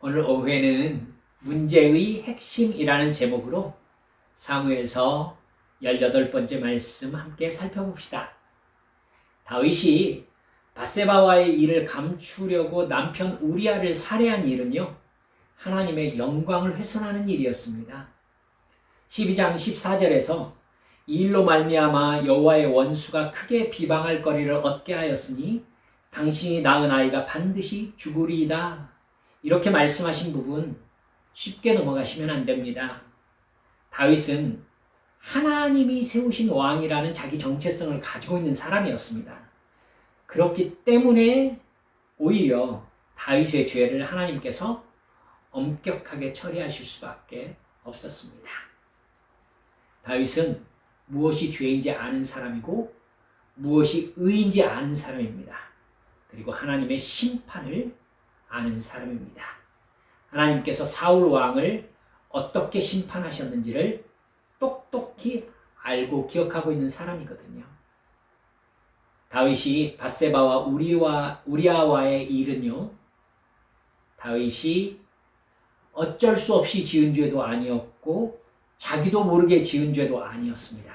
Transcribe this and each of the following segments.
오늘 오후에는 문제의 핵심이라는 제목으로 사무엘서 18번째 말씀 함께 살펴봅시다. 다윗이 밧세바와의 일을 감추려고 남편 우리아를 살해한 일은요, 하나님의 영광을 훼손하는 일이었습니다. 12장 14절에서 이 일로 말미암아 여호와의 원수가 크게 비방할 거리를 얻게 하였으니 당신이 낳은 아이가 반드시 죽으리이다. 이렇게 말씀하신 부분 쉽게 넘어가시면 안 됩니다. 다윗은 하나님이 세우신 왕이라는 자기 정체성을 가지고 있는 사람이었습니다. 그렇기 때문에 오히려 다윗의 죄를 하나님께서 엄격하게 처리하실 수밖에 없었습니다. 다윗은 무엇이 죄인지 아는 사람이고 무엇이 의인지 아는 사람입니다. 그리고 하나님의 심판을 아는 사람입니다. 하나님께서 사울 왕을 어떻게 심판하셨는지를 똑똑히 알고 기억하고 있는 사람이거든요. 다윗이 밧세바와 우리아와의 일은요, 다윗이 어쩔 수 없이 지은 죄도 아니었고 자기도 모르게 지은 죄도 아니었습니다.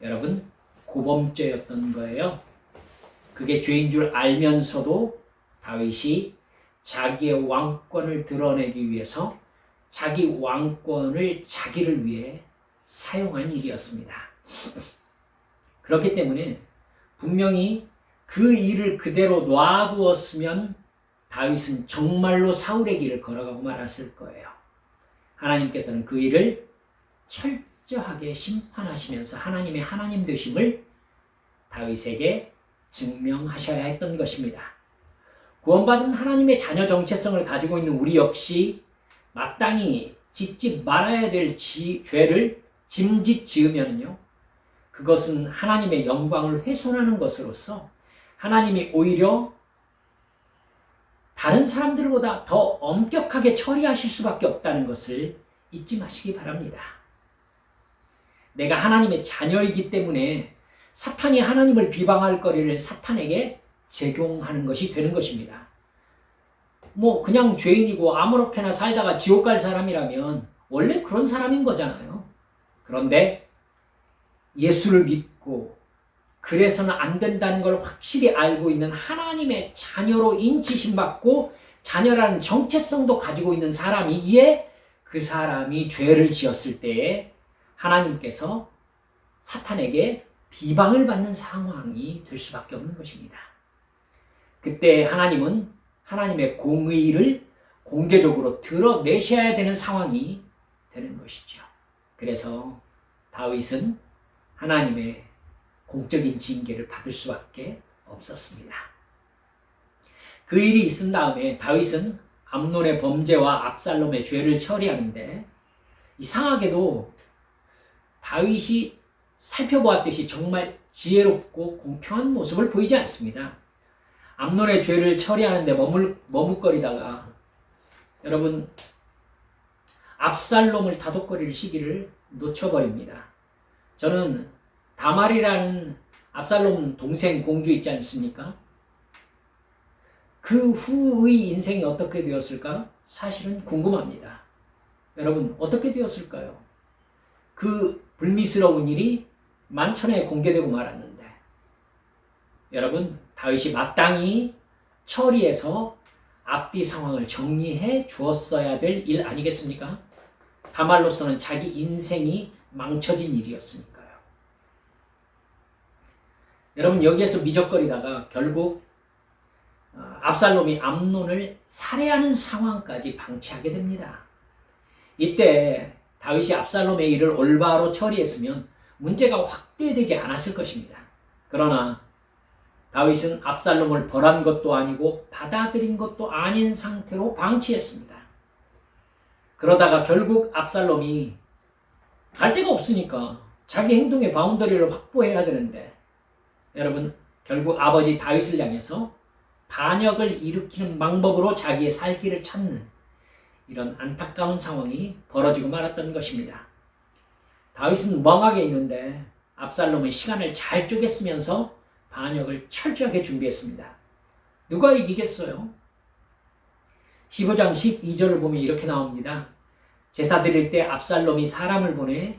여러분, 고범죄였던 거예요. 그게 죄인 줄 알면서도 다윗이 자기의 왕권을 드러내기 위해서 자기 왕권을 자기를 위해 사용한 일이었습니다. 그렇기 때문에 분명히 그 일을 그대로 놔두었으면 다윗은 정말로 사울의 길을 걸어가고 말았을 거예요. 하나님께서는 그 일을 철저하게 심판하시면서 하나님의 하나님 되심을 다윗에게 증명하셔야 했던 것입니다. 구원받은 하나님의 자녀 정체성을 가지고 있는 우리 역시 마땅히 짓지 말아야 될 죄를 짐짓 지으면요, 그것은 하나님의 영광을 훼손하는 것으로서 하나님이 오히려 다른 사람들보다 더 엄격하게 처리하실 수밖에 없다는 것을 잊지 마시기 바랍니다. 내가 하나님의 자녀이기 때문에 사탄이 하나님을 비방할 거리를 사탄에게 제공하는 것이 되는 것입니다. 그냥 죄인이고 아무렇게나 살다가 지옥 갈 사람이라면 원래 그런 사람인 거잖아요. 그런데 예수를 믿고 그래서는 안 된다는 걸 확실히 알고 있는 하나님의 자녀로 인치심 받고 자녀라는 정체성도 가지고 있는 사람이기에 그 사람이 죄를 지었을 때에 하나님께서 사탄에게 비방을 받는 상황이 될 수밖에 없는 것입니다. 그때 하나님은 하나님의 공의를 공개적으로 드러내셔야 되는 상황이 되는 것이죠. 그래서 다윗은 하나님의 공적인 징계를 받을 수밖에 없었습니다. 그 일이 있은 다음에 다윗은 암논의 범죄와 압살롬의 죄를 처리하는데 이상하게도 다윗이 살펴보았듯이 정말 지혜롭고 공평한 모습을 보이지 않습니다. 암논의 죄를 처리하는데 머뭇거리다가 여러분 압살롬을 다독거릴 시기를 놓쳐버립니다. 저는 다말이라는 압살롬 동생 공주 있지 않습니까? 그 후의 인생이 어떻게 되었을까? 사실은 궁금합니다. 여러분, 어떻게 되었을까요? 그 불미스러운 일이 만천에 공개되고 말았는데, 여러분, 다윗이 마땅히 처리해서 앞뒤 상황을 정리해 주었어야 될 일 아니겠습니까? 다말로서는 자기 인생이 망쳐진 일이었으니까요. 여러분, 여기에서 미적거리다가 결국 압살롬이 암논을 살해하는 상황까지 방치하게 됩니다. 이때 다윗이 압살롬의 일을 올바로 처리했으면 문제가 확대되지 않았을 것입니다. 그러나 다윗은 압살롬을 벌한 것도 아니고 받아들인 것도 아닌 상태로 방치했습니다. 그러다가 결국 압살롬이 갈 데가 없으니까 자기 행동의 바운더리를 확보해야 되는데, 여러분, 결국 아버지 다윗을 향해서 반역을 일으키는 방법으로 자기의 살 길을 찾는 이런 안타까운 상황이 벌어지고 말았던 것입니다. 다윗은 멍하게 있는데 압살롬은 시간을 잘 쪼개 쓰면서 반역을 철저하게 준비했습니다. 누가 이기겠어요? 15장 12절을 보면 이렇게 나옵니다. 제사 드릴 때 압살롬이 사람을 보내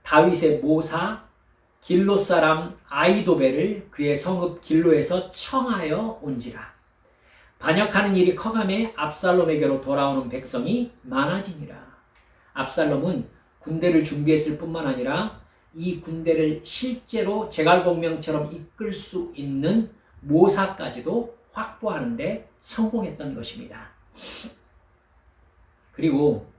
다윗의 모사 길로 사람 아히도벨을 그의 성읍 길로에서 청하여 온지라. 반역하는 일이 커가매 압살롬에게로 돌아오는 백성이 많아지니라. 압살롬은 군대를 준비했을 뿐만 아니라 이 군대를 실제로 제갈공명처럼 이끌 수 있는 모사까지도 확보하는 데 성공했던 것입니다. 그리고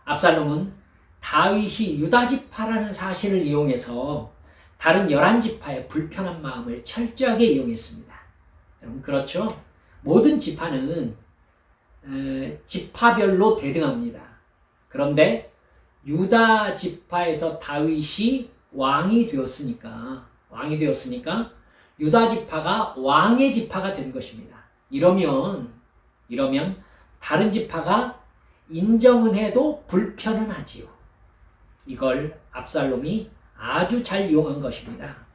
압살롬은 다윗이 유다지파라는 사실을 이용해서 다른 11지파의 불편한 마음을 철저하게 이용했습니다. 여러분 그렇죠? 모든 지파는 지파별로 대등합니다. 그런데 유다 지파에서 다윗이 왕이 되었으니까 유다 지파가 왕의 지파가 된 것입니다. 이러면 다른 지파가 인정은 해도 불편은 하지요. 이걸 압살롬이 아주 잘 이용한 것입니다.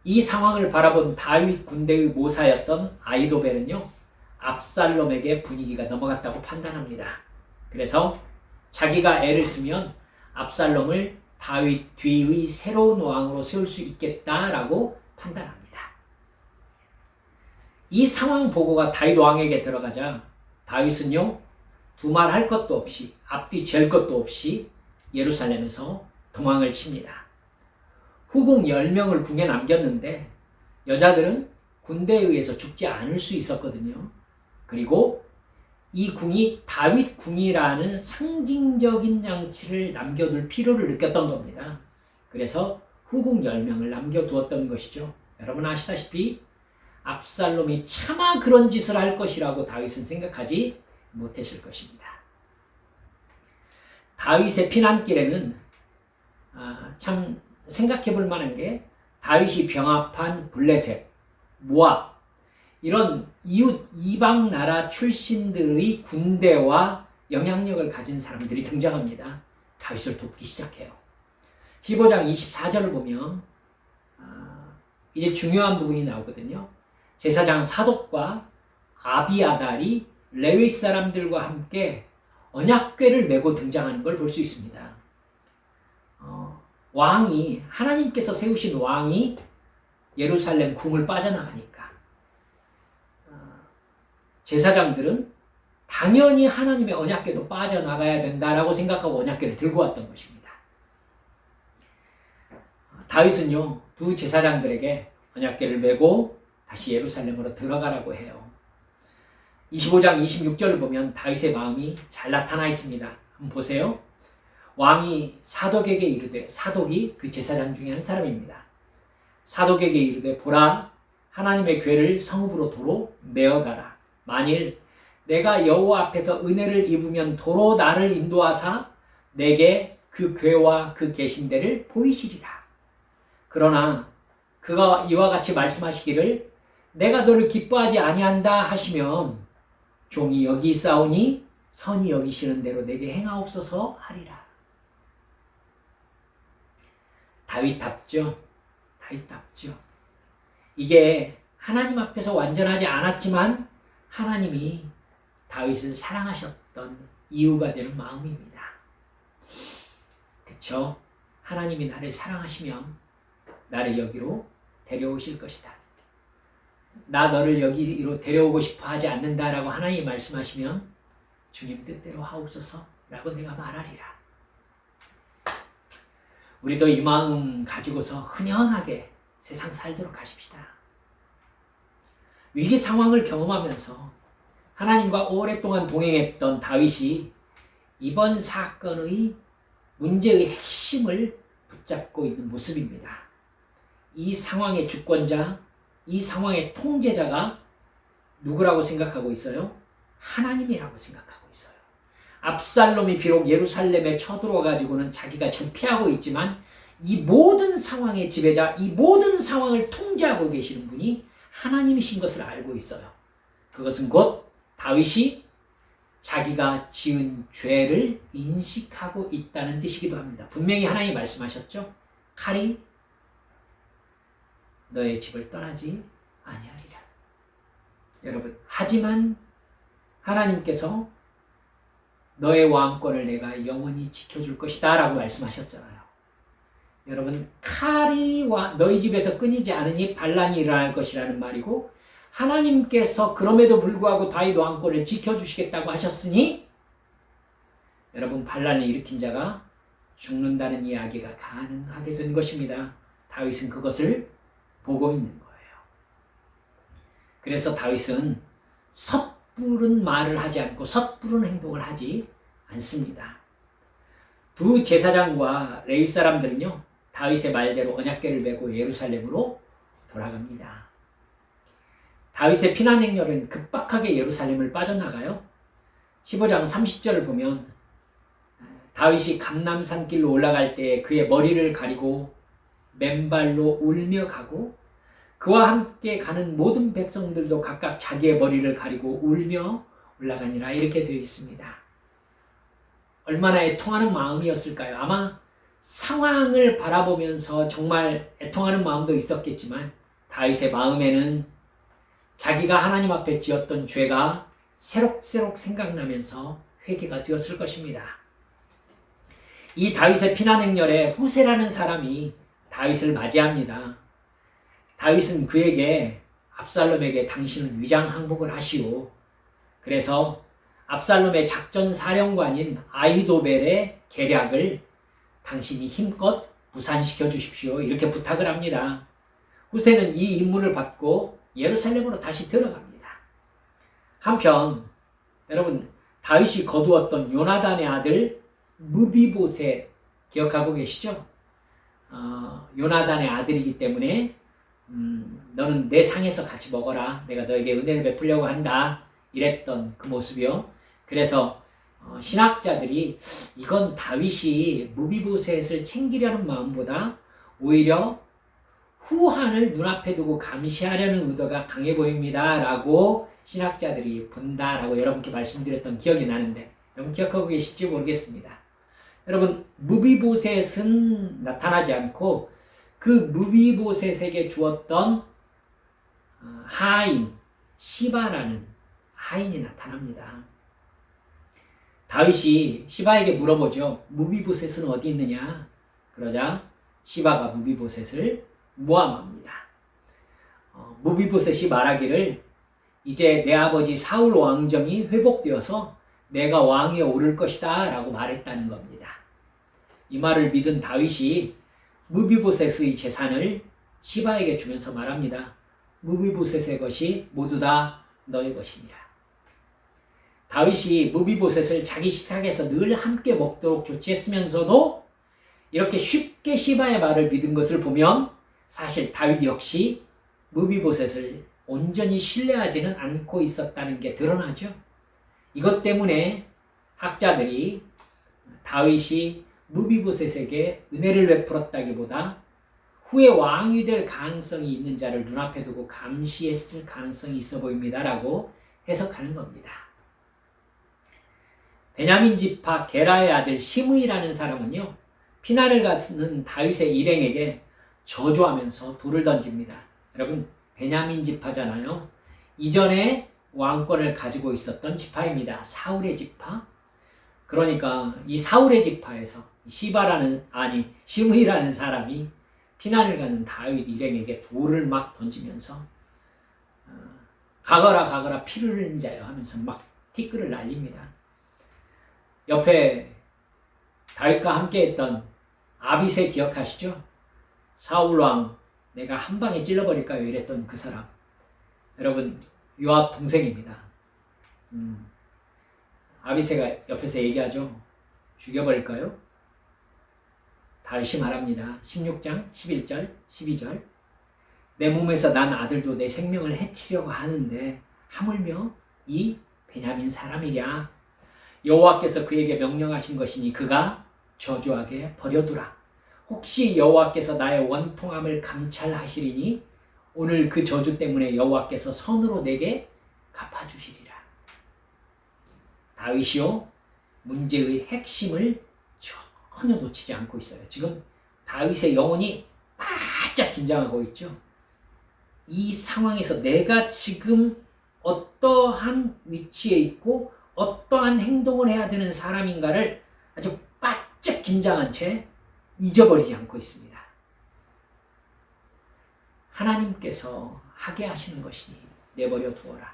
이 상황을 바라본 다윗 군대의 모사였던 아히도벨은요, 압살롬에게 분위기가 넘어갔다고 판단합니다. 그래서 자기가 애를 쓰면 압살롬을 다윗 뒤의 새로운 왕으로 세울 수 있겠다라고 판단합니다. 이 상황 보고가 다윗 왕에게 들어가자 다윗은요, 두말할 것도 없이 앞뒤 잴 것도 없이 예루살렘에서 도망을 칩니다. 후궁 10명을 궁에 남겼는데 여자들은 군대에 의해서 죽지 않을 수 있었거든요. 그리고 이 궁이 다윗 궁이라는 상징적인 장치를 남겨둘 필요를 느꼈던 겁니다. 그래서 후궁 10명을 남겨두었던 것이죠. 여러분 아시다시피 압살롬이 차마 그런 짓을 할 것이라고 다윗은 생각하지 못했을 것입니다. 다윗의 피난길에는 참 생각해 볼 만한 게 다윗이 병합한 블레셋, 모압 이런 이웃 이방 나라 출신들의 군대와 영향력을 가진 사람들이 등장합니다. 다윗을 돕기 시작해요. 15장 24절을 보면 이제 중요한 부분이 나오거든요. 제사장 사독과 아비아달이 레위 사람들과 함께 언약궤를 메고 등장하는 걸 볼 수 있습니다. 왕이 하나님께서 세우신 왕이 예루살렘 궁을 빠져나가니까 제사장들은 당연히 하나님의 언약궤도 빠져나가야 된다라고 생각하고 언약궤를 들고 왔던 것입니다. 다윗은요, 두 제사장들에게 언약궤를 메고 다시 예루살렘으로 들어가라고 해요. 25장 26절을 보면 다윗의 마음이 잘 나타나 있습니다. 한번 보세요. 왕이 사독에게 이르되, 사독이 그 제사장 중에 한 사람입니다. 사독에게 이르되 보라, 하나님의 궤를 성읍으로 도로 메어가라. 만일 내가 여호와 앞에서 은혜를 입으면 도로 나를 인도하사 내게 그 궤와 그 계신대를 보이시리라. 그러나 그가 이와 같이 말씀하시기를 내가 너를 기뻐하지 아니한다 하시면 종이 여기 있사오니 선이 여기시는 대로 내게 행하옵소서 하리라. 다윗답죠. 이게 하나님 앞에서 완전하지 않았지만 하나님이 다윗을 사랑하셨던 이유가 되는 마음입니다. 그쵸? 하나님이 나를 사랑하시면 나를 여기로 데려오실 것이다. 나 너를 여기로 데려오고 싶어 하지 않는다라고 하나님이 말씀하시면 주님 뜻대로 하옵소서 라고 내가 말하리라. 우리도 이 마음 가지고서 흔연하게 세상 살도록 하십시다. 위기 상황을 경험하면서 하나님과 오랫동안 동행했던 다윗이 이번 사건의 문제의 핵심을 붙잡고 있는 모습입니다. 이 상황의 주권자, 이 상황의 통제자가 누구라고 생각하고 있어요? 하나님이라고 생각하고 있어요. 압살롬이 비록 예루살렘에 쳐들어가지고는 자기가 창피하고 있지만 이 모든 상황의 지배자, 이 모든 상황을 통제하고 계시는 분이 하나님이신 것을 알고 있어요. 그것은 곧 다윗이 자기가 지은 죄를 인식하고 있다는 뜻이기도 합니다. 분명히 하나님이 말씀하셨죠. 칼이 너의 집을 떠나지 아니하리라. 여러분, 하지만 하나님께서 너의 왕권을 내가 영원히 지켜줄 것이다 라고 말씀하셨잖아요. 여러분, 칼이 너희 집에서 끊이지 않으니 반란이 일어날 것이라는 말이고, 하나님께서 그럼에도 불구하고 다윗 왕권을 지켜주시겠다고 하셨으니 여러분, 반란을 일으킨 자가 죽는다는 이야기가 가능하게 된 것입니다. 다윗은 그것을 보고 있는 거예요. 그래서 다윗은 섣부른 말을 하지 않고 섣부른 행동을 하지 않습니다. 두 제사장과 레위 사람들은요, 다윗의 말대로 언약궤를 메고 예루살렘으로 돌아갑니다. 다윗의 피난 행렬은 급박하게 예루살렘을 빠져나가요. 15장 30절을 보면 다윗이 감람산길로 올라갈 때 그의 머리를 가리고 맨발로 울며 가고 그와 함께 가는 모든 백성들도 각각 자기의 머리를 가리고 울며 올라가니라 이렇게 되어 있습니다. 얼마나 애통하는 마음이었을까요? 아마 상황을 바라보면서 정말 애통하는 마음도 있었겠지만 다윗의 마음에는 자기가 하나님 앞에 지었던 죄가 새록새록 생각나면서 회개가 되었을 것입니다. 이 다윗의 피난 행렬에 후세라는 사람이 다윗을 맞이합니다. 다윗은 그에게 압살롬에게 당신은 위장 항복을 하시오. 그래서 압살롬의 작전 사령관인 아히도벨의 계략을 당신이 힘껏 무산시켜 주십시오. 이렇게 부탁을 합니다. 후세는 이 임무를 받고 예루살렘으로 다시 들어갑니다. 한편 여러분, 다윗이 거두었던 요나단의 아들 무비보셋 기억하고 계시죠? 요나단의 아들이기 때문에 너는 내 상에서 같이 먹어라. 내가 너에게 은혜를 베풀려고 한다. 이랬던 그 모습이요. 그래서 신학자들이 이건 다윗이 무비보셋을 챙기려는 마음보다 오히려 후한을 눈앞에 두고 감시하려는 의도가 강해 보입니다. 라고 신학자들이 본다라고 여러분께 말씀드렸던 기억이 나는데 여러분 기억하고 계실지 모르겠습니다. 여러분, 무비보셋은 나타나지 않고 그 무비보셋에게 주었던 하인, 시바라는 하인이 나타납니다. 다윗이 시바에게 물어보죠. 무비보셋은 어디 있느냐? 그러자 시바가 무비보셋을 모함합니다. 무비보셋이 말하기를 이제 내 아버지 사울 왕정이 회복되어서 내가 왕위에 오를 것이다 라고 말했다는 겁니다. 이 말을 믿은 다윗이 무비보셋의 재산을 시바에게 주면서 말합니다. 무비보셋의 것이 모두 다 너의 것이니라. 다윗이 무비보셋을 자기 식탁에서 늘 함께 먹도록 조치했으면서도 이렇게 쉽게 시바의 말을 믿은 것을 보면 사실 다윗 역시 무비보셋을 온전히 신뢰하지는 않고 있었다는 게 드러나죠. 이것 때문에 학자들이 다윗이 무비보셋에게 은혜를 베풀었다기보다 후에 왕이 될 가능성이 있는 자를 눈앞에 두고 감시했을 가능성이 있어 보입니다라고 해석하는 겁니다. 베냐민 지파 게라의 아들 시므이라는 사람은요, 피난을 가는 다윗의 일행에게 저주하면서 돌을 던집니다. 여러분, 베냐민 지파잖아요. 이전에 왕권을 가지고 있었던 지파입니다. 사울의 지파. 그러니까 이 사울의 지파에서 시므이라는 사람이 피난을 가는 다윗 일행에게 돌을 막 던지면서 가거라 피를 흘린 자여 하면서 막 티끌을 날립니다. 옆에 다윗과 함께 했던 아비새 기억하시죠? 사울왕 내가 한 방에 찔러버릴까요? 이랬던 그 사람. 여러분, 요압 동생입니다. 아비새가 옆에서 얘기하죠. 죽여버릴까요? 다윗이 말합니다. 16장 11절 12절 내 몸에서 난 아들도 내 생명을 해치려고 하는데 하물며 이 베냐민 사람이랴. 여호와께서 그에게 명령하신 것이니 그가 저주하게 버려두라. 혹시 여호와께서 나의 원통함을 감찰하시리니 오늘 그 저주 때문에 여호와께서 선으로 내게 갚아주시리라. 다윗이요, 문제의 핵심을 전혀 놓치지 않고 있어요. 지금 다윗의 영혼이 바짝 긴장하고 있죠. 이 상황에서 내가 지금 어떠한 위치에 있고 어떠한 행동을 해야 되는 사람인가를 아주 바짝 긴장한 채 잊어버리지 않고 있습니다. 하나님께서 하게 하시는 것이니 내버려 두어라.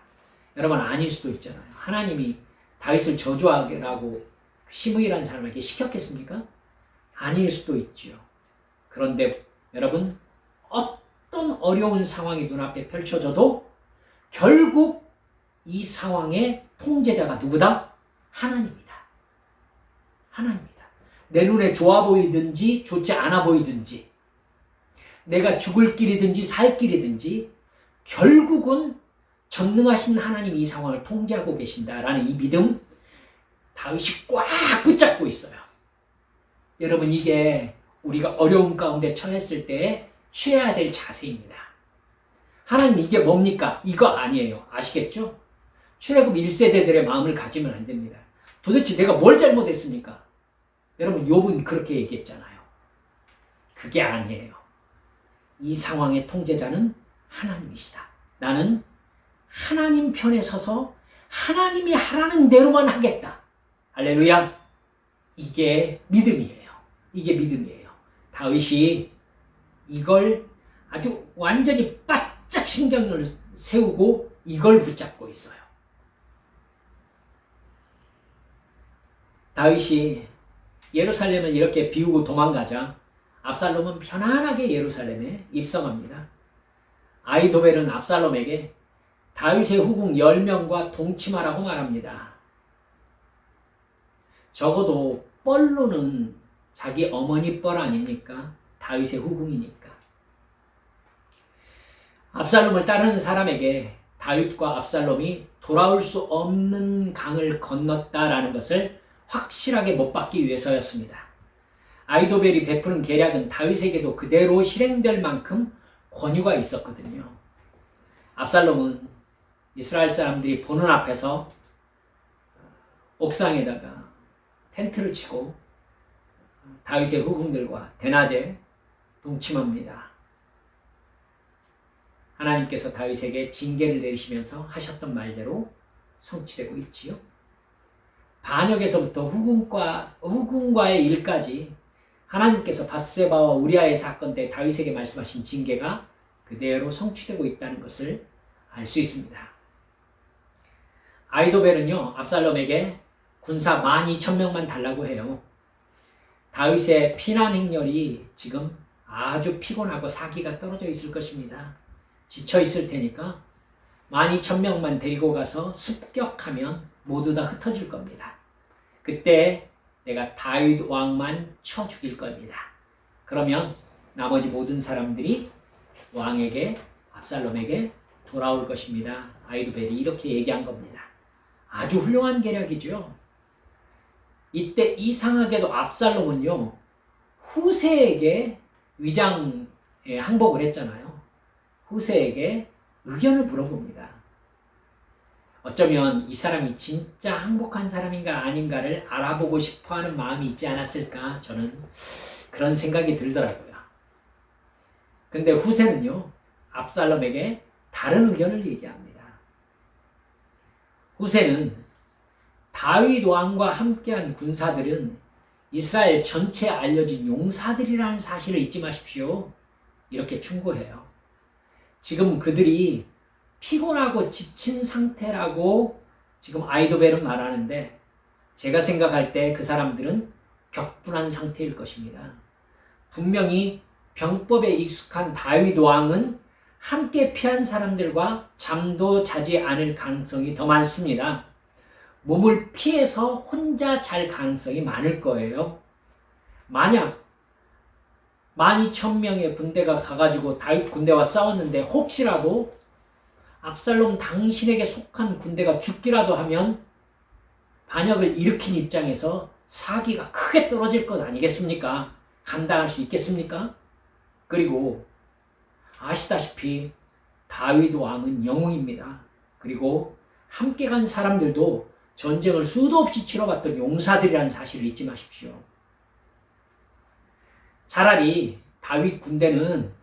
여러분 아닐 수도 있잖아요. 하나님이 다윗을 저주하라고 시므이라는 사람에게 시켰겠습니까? 아닐 수도 있지요. 그런데 여러분 어떤 어려운 상황이 눈앞에 펼쳐져도 결국 이 상황의 통제자가 누구다? 하나님이다. 하나님이다. 내 눈에 좋아 보이든지 좋지 않아 보이든지 내가 죽을 길이든지 살 길이든지 결국은 전능하신 하나님이 이 상황을 통제하고 계신다라는 이 믿음 다윗이 꽉 붙잡고 있어요. 여러분 이게 우리가 어려운 가운데 처했을 때 취해야 될 자세입니다. 하나님 이게 뭡니까? 이거 아니에요. 아시겠죠? 출애굽 1세대들의 마음을 가지면 안 됩니다. 도대체 내가 뭘 잘못했습니까? 여러분 욥은 그렇게 얘기했잖아요. 그게 아니에요. 이 상황의 통제자는 하나님이시다. 나는 하나님 편에 서서 하나님이 하라는 대로만 하겠다. 할렐루야. 이게 믿음이에요. 이게 믿음이에요. 다윗이 이걸 아주 완전히 바짝 신경을 세우고 이걸 붙잡고 있어요. 다윗이 예루살렘을 이렇게 비우고 도망가자 압살롬은 편안하게 예루살렘에 입성합니다. 아히도벨은 압살롬에게 다윗의 후궁 10명과 동침하라고 말합니다. 적어도 뻘로는 자기 어머니 뻘 아닙니까? 다윗의 후궁이니까. 압살롬을 따르는 사람에게 다윗과 압살롬이 돌아올 수 없는 강을 건넜다라는 것을 확실하게 못 받기 위해서였습니다. 아히도벨이 베푸는 계략은 다윗에게도 그대로 실행될 만큼 권유가 있었거든요. 압살롬은 이스라엘 사람들이 보는 앞에서 옥상에다가 텐트를 치고 다윗의 후궁들과 대낮에 동침합니다. 하나님께서 다윗에게 징계를 내리시면서 하셨던 말대로 성취되고 있지요. 반역에서부터 후궁과의 일까지 하나님께서 밧세바와 우리아의 사건 때 다윗에게 말씀하신 징계가 그대로 성취되고 있다는 것을 알 수 있습니다. 아히도벨은요, 압살롬에게 군사 12,000명만 달라고 해요. 다윗의 피난 행렬이 지금 아주 피곤하고 사기가 떨어져 있을 것입니다. 지쳐 있을 테니까 12,000명만 데리고 가서 습격하면 모두 다 흩어질 겁니다. 그때 내가 다윗 왕만 쳐 죽일 겁니다. 그러면 나머지 모든 사람들이 왕에게, 압살롬에게 돌아올 것입니다. 아히도벨이 이렇게 얘기한 겁니다. 아주 훌륭한 계략이죠. 이때 이상하게도 압살롬은요, 후세에게 위장 항복을 했잖아요. 후세에게 의견을 물어봅니다. 어쩌면 이 사람이 진짜 항복한 사람인가 아닌가를 알아보고 싶어하는 마음이 있지 않았을까, 저는 그런 생각이 들더라고요. 근데 후세는요, 압살롬에게 다른 의견을 얘기합니다. 후세는 다윗 왕과 함께한 군사들은 이스라엘 전체에 알려진 용사들이라는 사실을 잊지 마십시오. 이렇게 충고해요. 지금 그들이 피곤하고 지친 상태라고 지금 아히도벨은 말하는데 제가 생각할 때 그 사람들은 격분한 상태일 것입니다. 분명히 병법에 익숙한 다윗 왕은 함께 피한 사람들과 잠도 자지 않을 가능성이 더 많습니다. 몸을 피해서 혼자 잘 가능성이 많을 거예요. 만약 12,000명의 군대가 가가지고 다윗 군대와 싸웠는데 혹시라도 압살롬 당신에게 속한 군대가 죽기라도 하면 반역을 일으킨 입장에서 사기가 크게 떨어질 것 아니겠습니까? 감당할 수 있겠습니까? 그리고 아시다시피 다윗 왕은 영웅입니다. 그리고 함께 간 사람들도 전쟁을 수도 없이 치러봤던 용사들이라는 사실을 잊지 마십시오. 차라리 다윗 군대는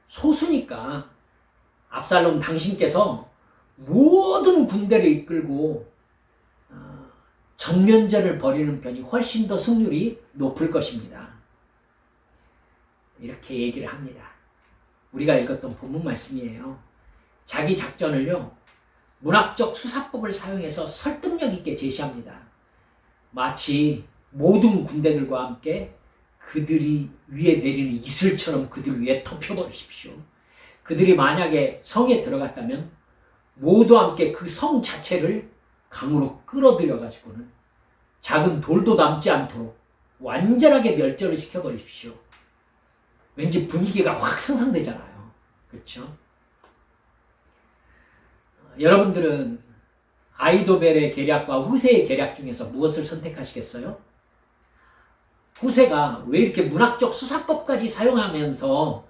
소수니까 압살롬 당신께서 모든 군대를 이끌고 전면전을 벌이는 편이 훨씬 더 승률이 높을 것입니다. 이렇게 얘기를 합니다. 우리가 읽었던 본문 말씀이에요. 자기 작전을요, 문학적 수사법을 사용해서 설득력 있게 제시합니다. 마치 모든 군대들과 함께 그들이 위에 내리는 이슬처럼 그들 위에 덮여버리십시오. 그들이 만약에 성에 들어갔다면 모두 함께 그 성 자체를 강으로 끌어들여가지고는 작은 돌도 남지 않도록 완전하게 멸절을 시켜버리십시오. 왠지 분위기가 확 상상되잖아요. 그렇죠? 여러분들은 아이도벨의 계략과 후세의 계략 중에서 무엇을 선택하시겠어요? 후세가 왜 이렇게 문학적 수사법까지 사용하면서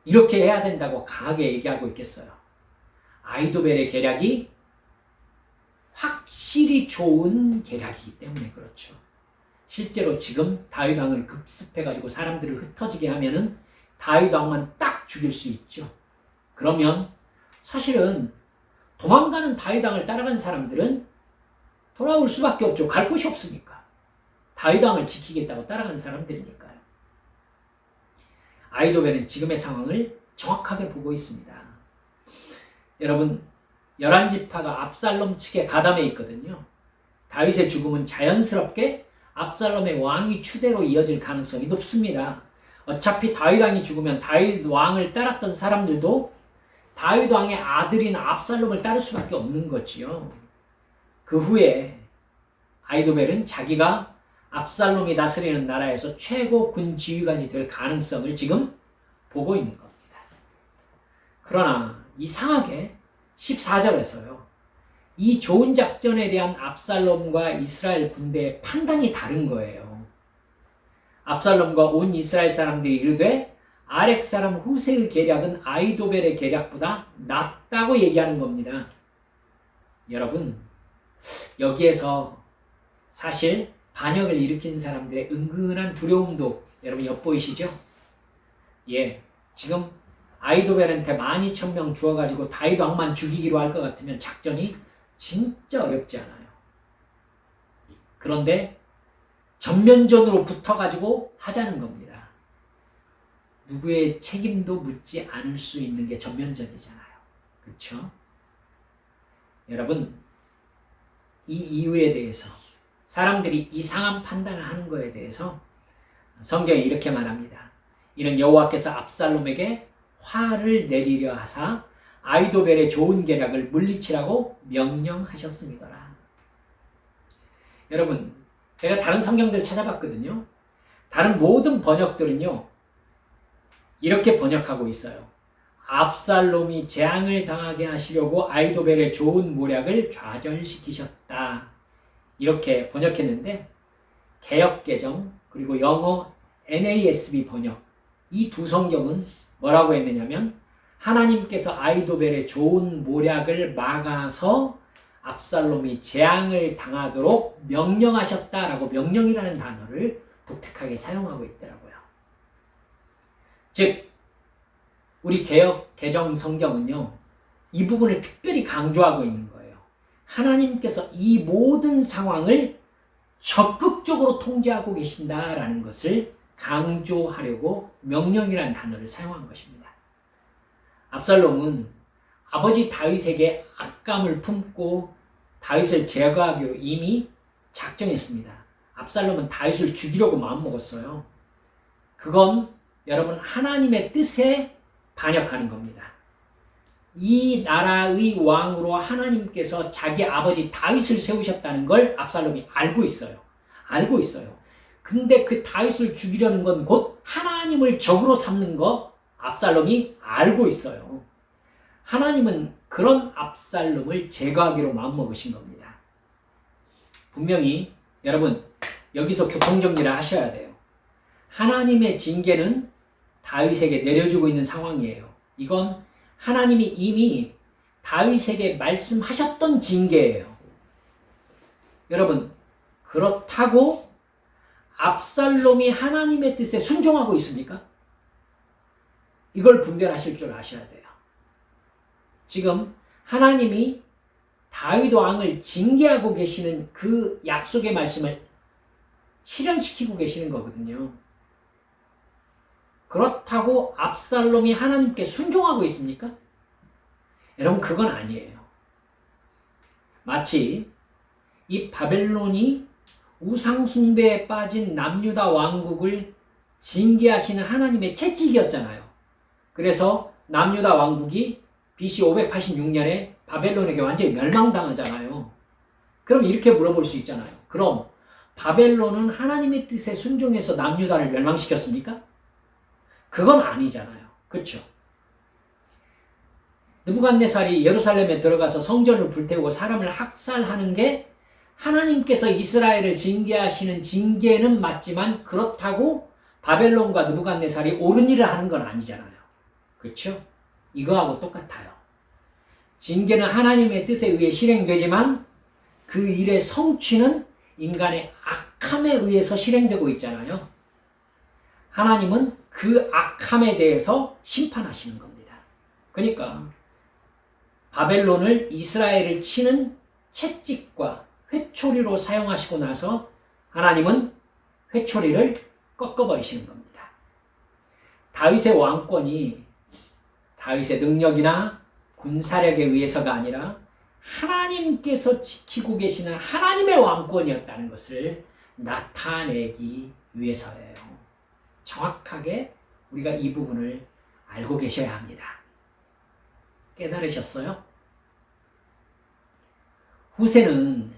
이렇게 해야 된다고 강하게 얘기하고 있겠어요? 아이도벨의 계략이 확실히 좋은 계략이기 때문에 그렇죠. 실제로 지금 다윗 왕을 급습해가지고 사람들을 흩어지게 하면은 다윗 왕만 딱 죽일 수 있죠. 그러면 사실은 도망가는 다윗 왕을 따라간 사람들은 돌아올 수밖에 없죠. 갈 곳이 없으니까. 다윗 왕을 지키겠다고 따라간 사람들이니까요. 아이도벨은 지금의 상황을 정확하게 보고 있습니다. 여러분, 11지파가 압살롬 측에 가담해 있거든요. 다윗의 죽음은 자연스럽게 압살롬의 왕위 추대로 이어질 가능성이 높습니다. 어차피 다윗 왕이 죽으면 다윗 왕을 따랐던 사람들도 다윗 왕의 아들인 압살롬을 따를 수밖에 없는 거지요. 그 후에 아이도벨은 자기가 압살롬이 다스리는 나라에서 최고 군 지휘관이 될 가능성을 지금 보고 있는 겁니다. 그러나 이상하게 14절에서요. 이 좋은 작전에 대한 압살롬과 이스라엘 군대의 판단이 다른 거예요. 압살롬과 온 이스라엘 사람들이 이르되 아렉 사람 후세의 계략은 아이도벨의 계략보다 낫다고 얘기하는 겁니다. 여러분, 여기에서 사실 반역을 일으킨 사람들의 은근한 두려움도 여러분 엿보이시죠? 예, 지금 아이도벨한테 12,000명 주어가지고 다윗 왕만 죽이기로 할 것 같으면 작전이 진짜 어렵지 않아요. 그런데 전면전으로 붙어가지고 하자는 겁니다. 누구의 책임도 묻지 않을 수 있는 게 전면전이잖아요. 그렇죠? 여러분, 이 이유에 대해서 사람들이 이상한 판단을 하는 거에 대해서 성경이 이렇게 말합니다. 이는 여호와께서 압살롬에게 화를 내리려 하사 아이도벨의 좋은 계략을 물리치라고 명령하셨음이더라. 여러분, 제가 다른 성경들 찾아봤거든요. 다른 모든 번역들은요, 이렇게 번역하고 있어요. 압살롬이 재앙을 당하게 하시려고 아이도벨의 좋은 모략을 좌절시키셨다. 이렇게 번역했는데 개역개정 그리고 영어 NASB 번역 이 두 성경은 뭐라고 했느냐면 하나님께서 아이도벨의 좋은 모략을 막아서 압살롬이 재앙을 당하도록 명령하셨다라고 명령이라는 단어를 독특하게 사용하고 있더라고요. 즉 우리 개역 개정 성경은요 이 부분을 특별히 강조하고 있는 거예요. 하나님께서 이 모든 상황을 적극적으로 통제하고 계신다라는 것을 강조하려고 명령이라는 단어를 사용한 것입니다. 압살롬은 아버지 다윗에게 악감을 품고 다윗을 제거하기로 이미 작정했습니다. 압살롬은 다윗을 죽이려고 마음먹었어요. 그건 여러분 하나님의 뜻에 반역하는 겁니다. 이 나라의 왕으로 하나님께서 자기 아버지 다윗을 세우셨다는 걸 압살롬이 알고 있어요. 알고 있어요. 근데 그 다윗을 죽이려는 건 곧 하나님을 적으로 삼는 거 압살롬이 알고 있어요. 하나님은 그런 압살롬을 제거하기로 마음먹으신 겁니다. 분명히 여러분 여기서 교통정리를 하셔야 돼요. 하나님의 징계는 다윗에게 내려주고 있는 상황이에요. 이건 하나님이 이미 다윗에게 말씀하셨던 징계예요. 여러분 그렇다고 압살롬이 하나님의 뜻에 순종하고 있습니까? 이걸 분별하실 줄 아셔야 돼요. 지금 하나님이 다윗 왕을 징계하고 계시는 그 약속의 말씀을 실현시키고 계시는 거거든요. 그렇다고 압살롬이 하나님께 순종하고 있습니까? 여러분, 그건 아니에요. 마치 이 바벨론이 우상숭배에 빠진 남유다 왕국을 징계하시는 하나님의 채찍이었잖아요. 그래서 남유다 왕국이 BC 586년에 바벨론에게 완전히 멸망당하잖아요. 그럼 이렇게 물어볼 수 있잖아요. 그럼 바벨론은 하나님의 뜻에 순종해서 남유다를 멸망시켰습니까? 그건 아니잖아요. 그렇죠? 느부갓네살이 예루살렘에 들어가서 성전을 불태우고 사람을 학살하는 게 하나님께서 이스라엘을 징계하시는 징계는 맞지만 그렇다고 바벨론과 느부갓네살이 옳은 일을 하는 건 아니잖아요. 그렇죠? 이거하고 똑같아요. 징계는 하나님의 뜻에 의해 실행되지만 그 일의 성취는 인간의 악함에 의해서 실행되고 있잖아요. 하나님은 그 악함에 대해서 심판하시는 겁니다. 그러니까 바벨론을 이스라엘을 치는 채찍과 회초리로 사용하시고 나서 하나님은 회초리를 꺾어버리시는 겁니다. 다윗의 왕권이 다윗의 능력이나 군사력에 의해서가 아니라 하나님께서 지키고 계시는 하나님의 왕권이었다는 것을 나타내기 위해서예요. 정확하게 우리가 이 부분을 알고 계셔야 합니다. 깨달으셨어요? 후세는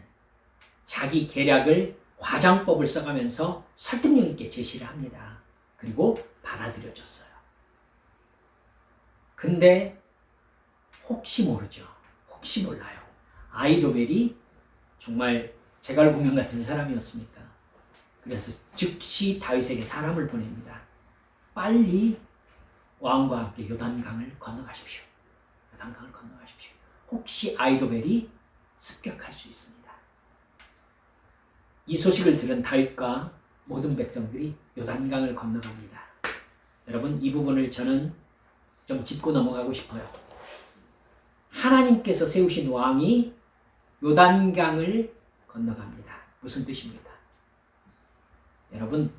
자기 계략을 과장법을 써가면서 설득력 있게 제시를 합니다. 그리고 받아들여졌어요. 근데 혹시 모르죠. 혹시 몰라요. 아히도벨이 정말 제갈공명 같은 사람이었으니까. 그래서 즉시 다윗에게 사람을 보냅니다. 빨리 왕과 함께 요단강을 건너가십시오. 요단강을 건너가십시오. 혹시 아히도벨이 습격할 수 있습니다. 이 소식을 들은 다윗과 모든 백성들이 요단강을 건너갑니다. 여러분, 이 부분을 저는 좀 짚고 넘어가고 싶어요. 하나님께서 세우신 왕이 요단강을 건너갑니다. 무슨 뜻입니까? 여러분,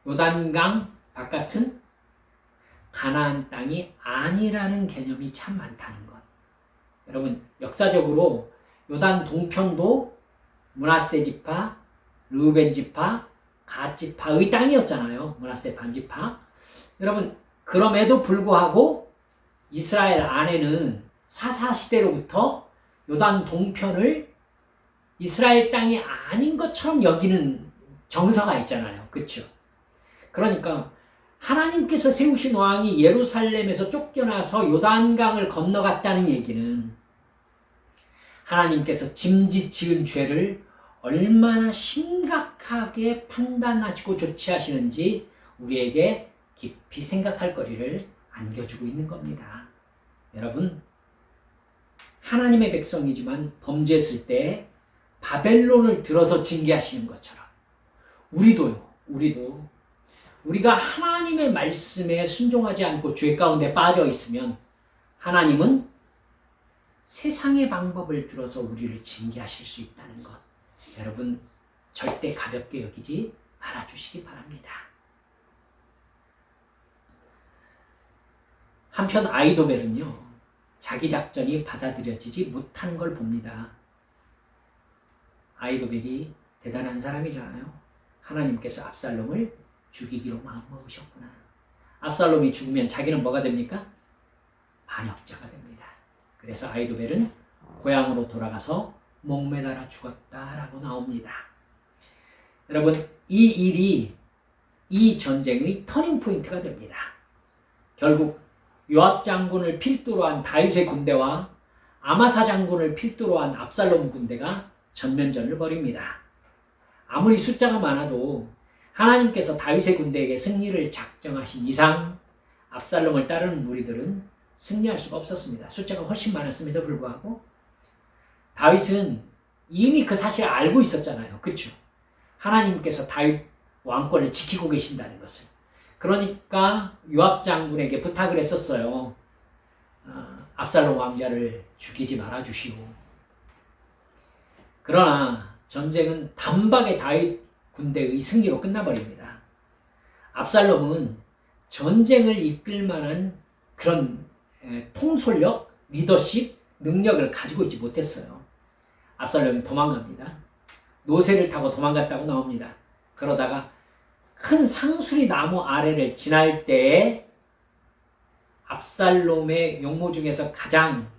요단강 바깥은 가나안 땅이 아니라는 개념이 참 많다는 것. 여러분, 역사적으로 요단 동편도 므낫세 지파, 르우벤 지파, 갓 지파의 땅이었잖아요. 므낫세 반지파. 여러분, 그럼에도 불구하고 이스라엘 안에는 사사 시대로부터 요단 동편을 이스라엘 땅이 아닌 것처럼 여기는 정서가 있잖아요. 그렇죠? 그러니까 하나님께서 세우신 왕이 예루살렘에서 쫓겨나서 요단강을 건너갔다는 얘기는 하나님께서 짐짓 지은 죄를 얼마나 심각하게 판단하시고 조치하시는지 우리에게 깊이 생각할 거리를 안겨주고 있는 겁니다. 여러분, 하나님의 백성이지만 범죄했을 때 바벨론을 들어서 징계하시는 것처럼 우리도 우리가 하나님의 말씀에 순종하지 않고 죄 가운데 빠져 있으면 하나님은 세상의 방법을 들어서 우리를 징계하실 수 있다는 것, 여러분 절대 가볍게 여기지 말아주시기 바랍니다. 한편 아히도벨은요, 자기 작전이 받아들여지지 못하는 걸 봅니다. 아히도벨이 대단한 사람이잖아요. 하나님께서 압살롬을 죽이기로 마음먹으셨구나. 압살롬이 죽으면 자기는 뭐가 됩니까? 반역자가 됩니다. 그래서 아히도벨은 고향으로 돌아가서 목매달아 죽었다라고 나옵니다. 여러분, 이 일이 이 전쟁의 터닝 포인트가 됩니다. 결국 요압 장군을 필두로 한 다윗의 군대와 아마사 장군을 필두로 한 압살롬 군대가 전면전을 벌입니다. 아무리 숫자가 많아도 하나님께서 다윗의 군대에게 승리를 작정하신 이상 압살롬을 따르는 무리들은 승리할 수가 없었습니다. 숫자가 훨씬 많았음에도 불구하고 다윗은 이미 그 사실을 알고 있었잖아요. 그렇죠? 하나님께서 다윗 왕권을 지키고 계신다는 것을. 그러니까 요압 장군에게 부탁을 했었어요. 압살롬 왕자를 죽이지 말아주시오. 그러나 전쟁은 단박에 다윗 군대의 승리로 끝나버립니다. 압살롬은 전쟁을 이끌 만한 그런 통솔력, 리더십, 능력을 가지고 있지 못했어요. 압살롬이 도망갑니다. 노새를 타고 도망갔다고 나옵니다. 그러다가 큰 상수리 나무 아래를 지날 때에 압살롬의 용모 중에서 가장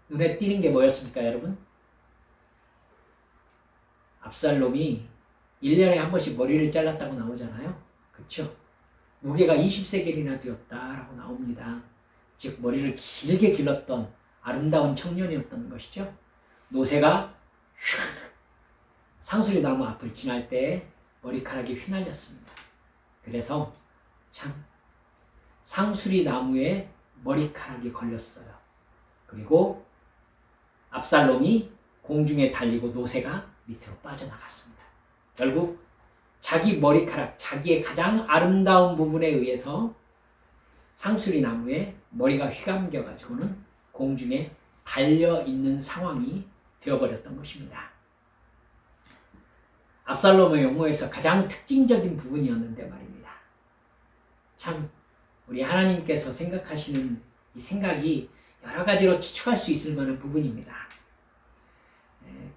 눈에 띄는 게 뭐였습니까, 여러분? 압살롬이 1년에 한 번씩 머리를 잘랐다고 나오잖아요. 그렇죠? 무게가 20세겔이나 되었다라고 나옵니다. 즉 머리를 길게 길렀던 아름다운 청년이었던 것이죠. 노새가 상수리 나무 앞을 지날 때 머리카락이 휘날렸습니다. 그래서 참 상수리 나무에 머리카락이 걸렸어요. 그리고 압살롬이 공중에 달리고 노새가 밑으로 빠져나갔습니다. 결국 자기 머리카락, 자기의 가장 아름다운 부분에 의해서 상수리 나무에 머리가 휘감겨 가지고는 공중에 달려 있는 상황이 되어버렸던 것입니다. 압살롬의 용모에서 가장 특징적인 부분이었는데 말입니다. 참 우리 하나님께서 생각하시는 이 생각이 여러 가지로 추측할 수 있을 만한 부분입니다.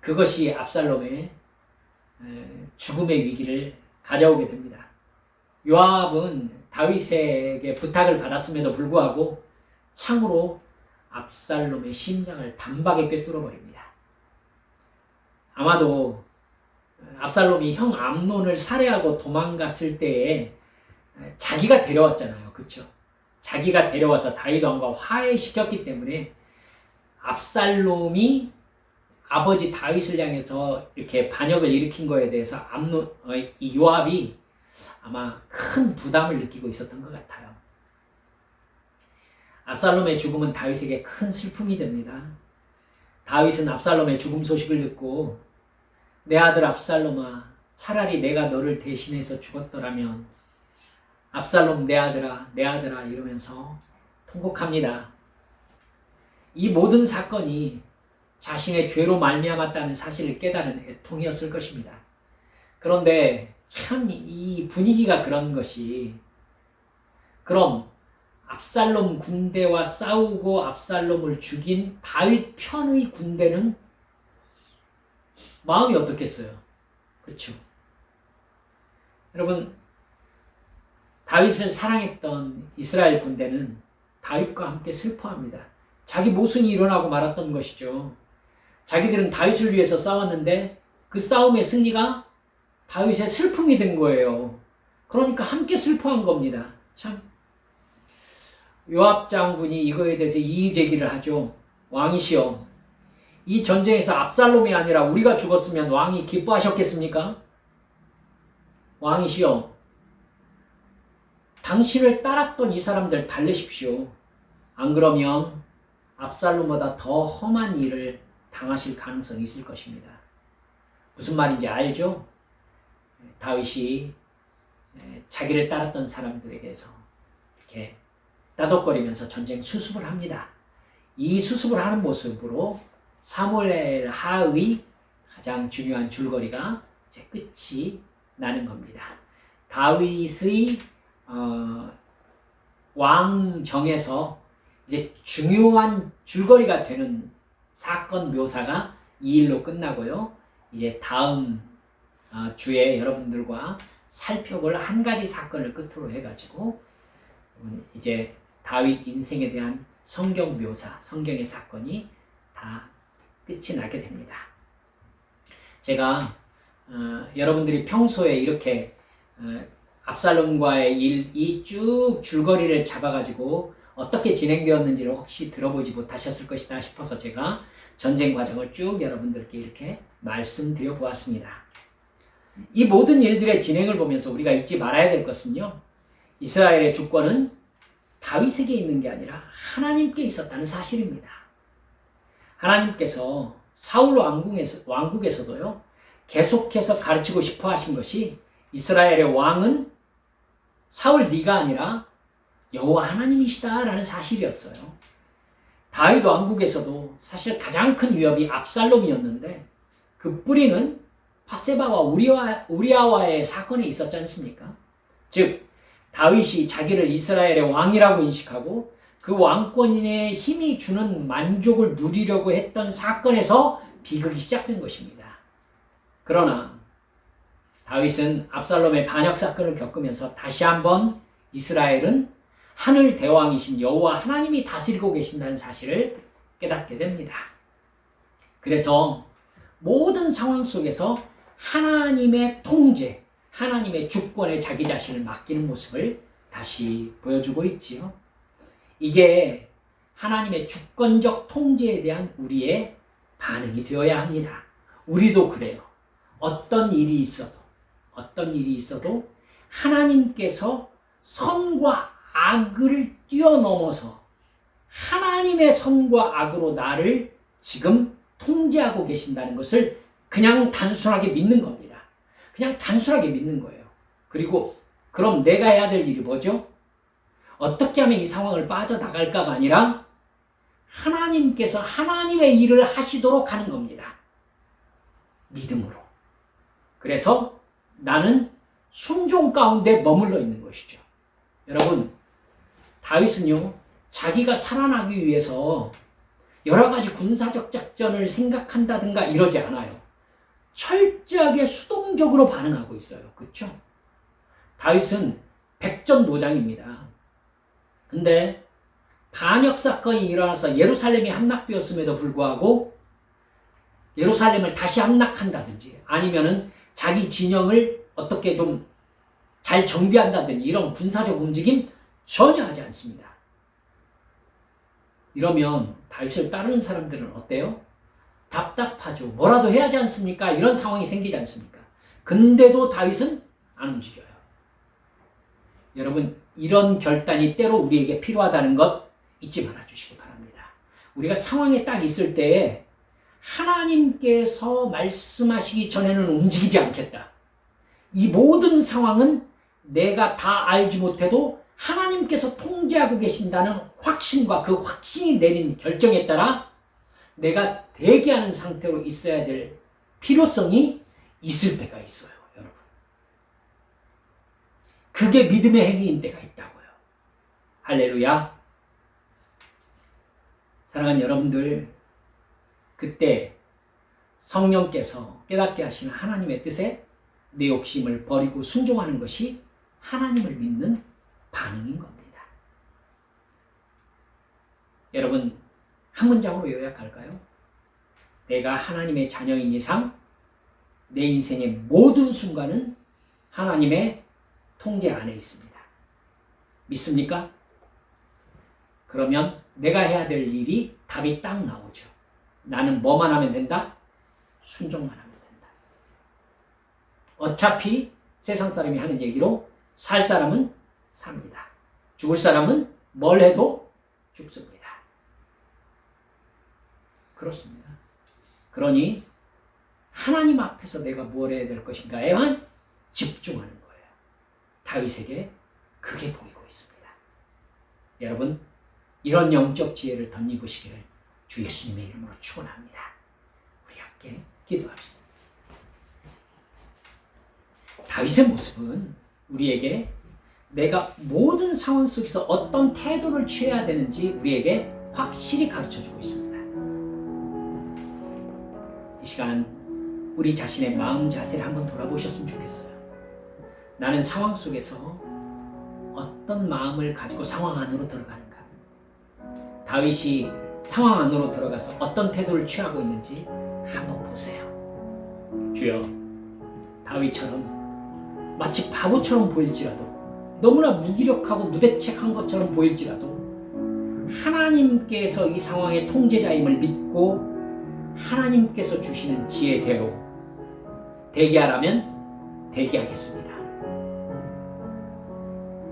그것이 압살롬의 죽음의 위기를 가져오게 됩니다. 요압은 다윗에게 부탁을 받았음에도 불구하고 창으로 압살롬의 심장을 단박에 꿰뚫어 버립니다. 아마도 압살롬이 형 암논을 살해하고 도망갔을 때에 자기가 데려왔잖아요. 그렇죠? 자기가 데려와서 다윗 왕과 화해시켰기 때문에 압살롬이 아버지 다윗을 향해서 이렇게 반역을 일으킨 거에 대해서 이 요압이 아마 큰 부담을 느끼고 있었던 것 같아요. 압살롬의 죽음은 다윗에게 큰 슬픔이 됩니다. 다윗은 압살롬의 죽음 소식을 듣고 내 아들 압살롬아, 차라리 내가 너를 대신해서 죽었더라면 압살롬 내 아들아 이러면서 통곡합니다. 이 모든 사건이 자신의 죄로 말미암았다는 사실을 깨달은 애통이었을 것입니다. 그런데 참 이 분위기가 그런 것이, 그럼 압살롬 군대와 싸우고 압살롬을 죽인 다윗 편의 군대는 마음이 어떻겠어요? 그렇죠? 여러분, 다윗을 사랑했던 이스라엘 군대는 다윗과 함께 슬퍼합니다. 자기 모순이 일어나고 말았던 것이죠. 자기들은 다윗을 위해서 싸웠는데 그 싸움의 승리가 다윗의 슬픔이 된 거예요. 그러니까 함께 슬퍼한 겁니다. 참 요압 장군이 이거에 대해서 이의 제기를 하죠. 왕이시여, 이 전쟁에서 압살롬이 아니라 우리가 죽었으면 왕이 기뻐하셨겠습니까? 왕이시여, 당신을 따랐던 이 사람들 달래십시오. 안 그러면 압살롬보다 더 험한 일을 당하실 가능성이 있을 것입니다. 무슨 말인지 알죠? 다윗이 자기를 따랐던 사람들에게서 이렇게 따독거리면서 전쟁 수습을 합니다. 이 수습을 하는 모습으로 사무엘 하의 가장 중요한 줄거리가 이제 끝이 나는 겁니다. 다윗의 왕정에서 이제 중요한 줄거리가 되는 사건 묘사가 이 일로 끝나고요. 이제 다음 주에 여러분들과 살펴볼 한 가지 사건을 끝으로 해가지고 이제 다윗 인생에 대한 성경 묘사, 성경의 사건이 다 끝이 나게 됩니다. 제가 여러분들이 평소에 이렇게 압살롬과의 이 쭉 줄거리를 잡아가지고 어떻게 진행되었는지를 혹시 들어보지 못하셨을 것이다 싶어서 제가 전쟁 과정을 쭉 여러분들께 이렇게 말씀드려 보았습니다. 이 모든 일들의 진행을 보면서 우리가 잊지 말아야 될 것은요, 이스라엘의 주권은 다윗에게 있는 게 아니라 하나님께 있었다는 사실입니다. 하나님께서 사울 왕국에서도요, 계속해서 가르치고 싶어 하신 것이 이스라엘의 왕은 사울 네가 아니라 여호와 하나님이시다라는 사실이었어요. 다윗 왕국에서도 사실 가장 큰 위협이 압살롬이었는데 그 뿌리는 밧세바와 우리아와의 사건에 있었지 않습니까? 즉 다윗이 자기를 이스라엘의 왕이라고 인식하고 그 왕권의 힘이 주는 만족을 누리려고 했던 사건에서 비극이 시작된 것입니다. 그러나 다윗은 압살롬의 반역 사건을 겪으면서 다시 한번 이스라엘은 하늘 대왕이신 여호와 하나님이 다스리고 계신다는 사실을 깨닫게 됩니다. 그래서 모든 상황 속에서 하나님의 통제, 하나님의 주권에 자기 자신을 맡기는 모습을 다시 보여주고 있지요. 이게 하나님의 주권적 통제에 대한 우리의 반응이 되어야 합니다. 우리도 그래요. 어떤 일이 있어도 하나님께서 선과 악을 뛰어넘어서 하나님의 선과 악으로 나를 지금 통제하고 계신다는 것을 그냥 단순하게 믿는 겁니다. 그냥 단순하게 믿는 거예요. 그리고 그럼 내가 해야 될 일이 뭐죠? 어떻게 하면 이 상황을 빠져나갈까가 아니라 하나님께서 하나님의 일을 하시도록 하는 겁니다. 믿음으로. 그래서 나는 순종 가운데 머물러 있는 것이죠. 여러분, 다윗은요, 자기가 살아나기 위해서 여러 가지 군사적 작전을 생각한다든가 이러지 않아요. 철저하게 수동적으로 반응하고 있어요. 그렇죠? 다윗은 백전노장입니다. 근데 반역 사건이 일어나서 예루살렘이 함락되었음에도 불구하고 예루살렘을 다시 함락한다든지 아니면은 자기 진영을 어떻게 좀 잘 정비한다든지 이런 군사적 움직임 전혀 하지 않습니다. 이러면 다윗을 따르는 사람들은 어때요? 답답하죠. 뭐라도 해야 하지 않습니까? 이런 상황이 생기지 않습니까? 근데도 다윗은 안 움직여요. 여러분, 이런 결단이 때로 우리에게 필요하다는 것 잊지 말아주시기 바랍니다. 우리가 상황에 딱 있을 때에 하나님께서 말씀하시기 전에는 움직이지 않겠다. 이 모든 상황은 내가 다 알지 못해도 하나님께서 통제하고 계신다는 확신과 그 확신이 내린 결정에 따라 내가 대기하는 상태로 있어야 될 필요성이 있을 때가 있어요, 여러분. 그게 믿음의 행위인 때가 있다고요. 할렐루야. 사랑하는 여러분들, 그때 성령께서 깨닫게 하시는 하나님의 뜻에 내 욕심을 버리고 순종하는 것이 하나님을 믿는 반응인 겁니다. 여러분, 한 문장으로 요약할까요? 내가 하나님의 자녀인 이상 내 인생의 모든 순간은 하나님의 통제 안에 있습니다. 믿습니까? 그러면 내가 해야 될 일이 답이 딱 나오죠. 나는 뭐만 하면 된다? 순종만 하면 된다. 어차피 세상 사람이 하는 얘기로 살 사람은 삽니다. 죽을 사람은 뭘 해도 죽습니다. 그렇습니다. 그러니 하나님 앞에서 내가 뭘 해야 될 것인가에만 집중하는 거예요. 다윗에게 그게 보이고 있습니다. 여러분, 이런 영적 지혜를 덧입으시기를 주 예수님의 이름으로 축원합니다. 우리 함께 기도합시다. 다윗의 모습은 우리에게 내가 모든 상황 속에서 어떤 태도를 취해야 되는지 우리에게 확실히 가르쳐주고 있습니다. 이 시간 우리 자신의 마음 자세를 한번 돌아보셨으면 좋겠어요. 나는 상황 속에서 어떤 마음을 가지고 상황 안으로 들어가는가? 다윗이 상황 안으로 들어가서 어떤 태도를 취하고 있는지 한번 보세요. 주여, 다윗처럼 마치 바보처럼 보일지라도, 너무나 무기력하고 무대책한 것처럼 보일지라도 하나님께서 이 상황의 통제자임을 믿고 하나님께서 주시는 지혜대로 대기하라면 대기하겠습니다.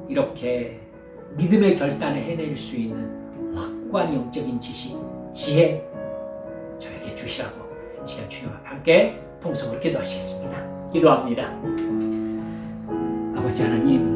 이렇게 믿음의 결단을 해낼 수 있는 확고한 영적인 지식, 지혜 저에게 주시라고 이 시간 주님 앞에 함께 통성으로 기도하시겠습니다. 기도합니다. 아버지 하나님,